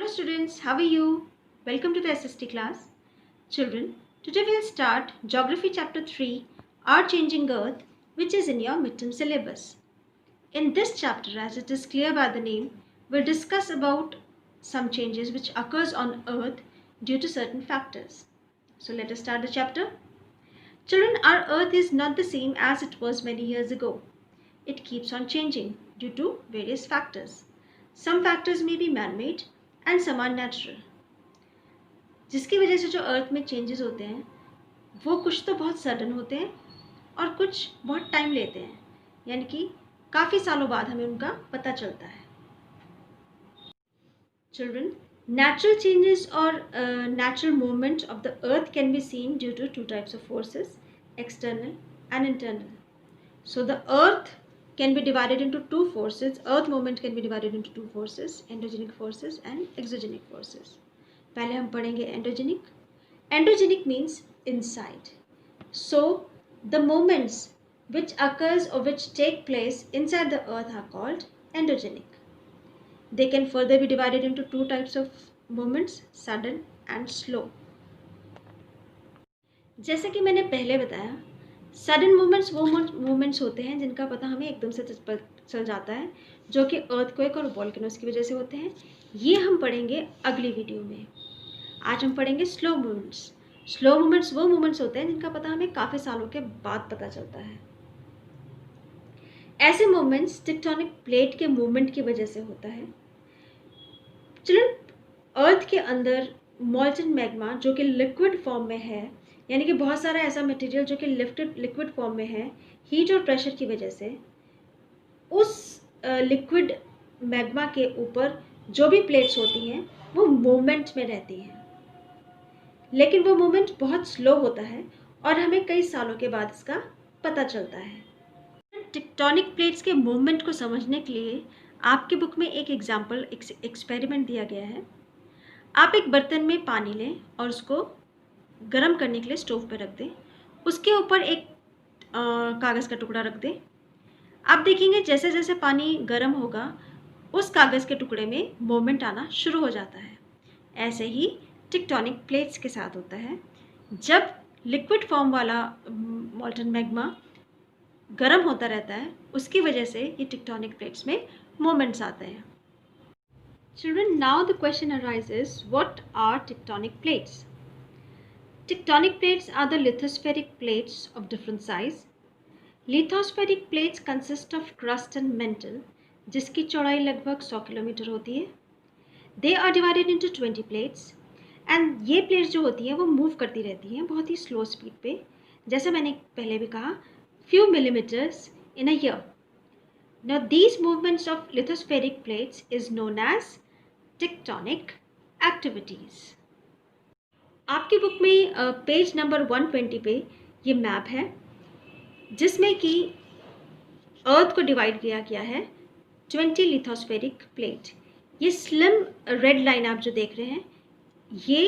students, how are you? Welcome to the SST class. Children, today we'll start Geography chapter 3, Our Changing Earth, which is in your midterm syllabus. In this chapter, as it is clear by the name, we'll discuss about some changes which occurs on Earth due to certain factors. So let us start the chapter. Children, our Earth is not the same as it was many years ago. It keeps on changing due to various factors. Some factors may be man-made and some are natural. जिसकी वजह से जो अर्थ में changes होते हैं वो कुछ तो बहुत सडन होते हैं और कुछ बहुत टाइम लेते हैं, यानी कि काफ़ी सालों बाद हमें उनका पता चलता है. Children, natural changes or natural movement of the earth can be seen due to two types of forces, external and internal. So the earth can be divided into two forces. Earth movement can be divided into two forces, endogenic forces and exogenic forces. पहले हम पढ़ेंगे endogenic. Endogenic means inside. So the moments which occurs or which take place inside the earth are called endogenic. They can further be divided into two types of movements, sudden and slow. जैसे कि मैंने पहले बताया, sudden movements वो movements होते हैं जिनका पता हमें एकदम से चल जाता है, जो कि अर्थक्वेक और वोल्केनोस की वजह से होते हैं. ये हम पढ़ेंगे अगली वीडियो में. आज हम पढ़ेंगे स्लो मूवमेंट्स. स्लो मूवमेंट्स वो मूवमेंट्स होते हैं जिनका पता हमें काफ़ी सालों के बाद पता चलता है. ऐसे मूवमेंट्स टेक्टोनिक प्लेट के मूवमेंट की वजह से होता है. चिल्ड्रन, अर्थ के अंदर मॉल्टन मैग्मा जो कि लिक्विड फॉर्म में है, यानी कि बहुत सारा ऐसा मटेरियल जो कि लिक्विड फॉर्म में है, हीट और प्रेशर की वजह से उस लिक्विड मैग्मा के ऊपर जो भी प्लेट्स होती हैं वो मूवमेंट में रहती हैं, लेकिन वो मूवमेंट बहुत स्लो होता है और हमें कई सालों के बाद इसका पता चलता है. टेक्टोनिक प्लेट्स के मूवमेंट को समझने के लिए आपके बुक में एक एग्जाम्पल एक्सपेरिमेंट दिया गया है. आप एक बर्तन में पानी लें और उसको गर्म करने के लिए स्टोव पर रख दें. उसके ऊपर एक कागज़ का टुकड़ा रख दें. आप देखेंगे जैसे जैसे पानी गर्म होगा उस कागज़ के टुकड़े में मूवमेंट आना शुरू हो जाता है. ऐसे ही टेक्टोनिक प्लेट्स के साथ होता है. जब लिक्विड फॉर्म वाला मॉल्टन मैग्मा गर्म होता रहता है, उसकी वजह से ये टेक्टोनिक प्लेट्स में मूवमेंट्स आते हैं. Children, now the question arises, what are tectonic plates? Tectonic plates are the lithospheric plates of different size. Lithospheric plates consist of crust and mantle, जिसकी चौड़ाई लगभग 100 किलोमीटर होती है. They are divided into 20 plates and ये plates जो होती हैं वो मूव करती रहती हैं बहुत ही स्लो स्पीड पे, जैसे मैंने पहले भी कहा, few millimeters in a year. Now these movements of lithospheric plates is known as tectonic activities. आपकी बुक में पेज नंबर 120 पे ये मैप है जिसमें कि अर्थ को डिवाइड किया गया है 20 लिथोस्फेरिक प्लेट. ये स्लिम रेड लाइन आप जो देख रहे हैं ये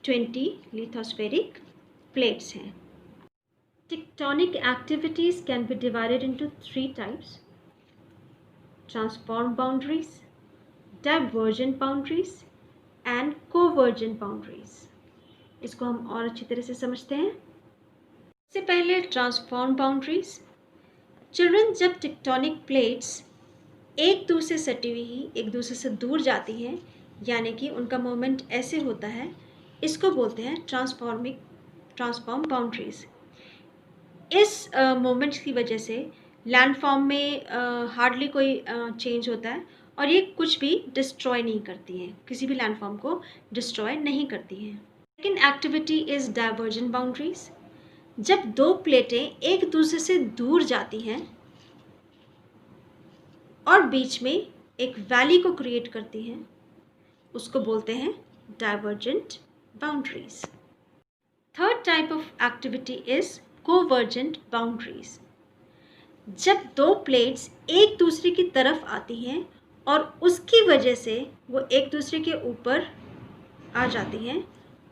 20 लिथोस्फेरिक प्लेट्स हैं. Tectonic activities can be divided into 3 types: transform boundaries, divergent boundaries and convergent boundaries. इसको हम और अच्छी तरह से समझते हैं. इससे पहले ट्रांसफॉर्म बाउंड्रीज. चिल्ड्रन, जब टेक्टोनिक प्लेट्स एक दूसरे से सटी हुई एक दूसरे से दूर जाती हैं, यानी कि उनका मूवमेंट ऐसे होता है, इसको बोलते हैं ट्रांसफॉर्म बाउंड्रीज. इस मूवमेंट की वजह से लैंडफॉर्म में हार्डली कोई चेंज होता है और ये कुछ भी डिस्ट्रॉय नहीं करती हैं, किसी भी लैंडफॉर्म को डिस्ट्रॉय नहीं करती हैं. Second activity is divergent boundaries. जब दो प्लेटें एक दूसरे से दूर जाती हैं और बीच में एक वैली को क्रिएट करती हैं, उसको बोलते हैं divergent boundaries. Third type of activity is convergent boundaries. जब दो प्लेट्स एक दूसरे की तरफ आती हैं और उसकी वजह से वो एक दूसरे के ऊपर आ जाती हैं,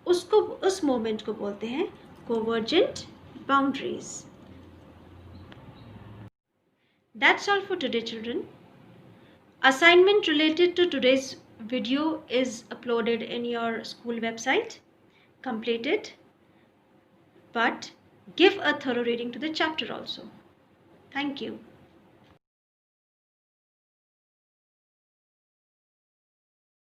उस मोमेंट को बोलते हैं कोवर्जेंट boundaries. That's all for today, children. Assignment related to today's video is uploaded in your school website. Complete it, but give a thorough reading to the chapter also. Thank you.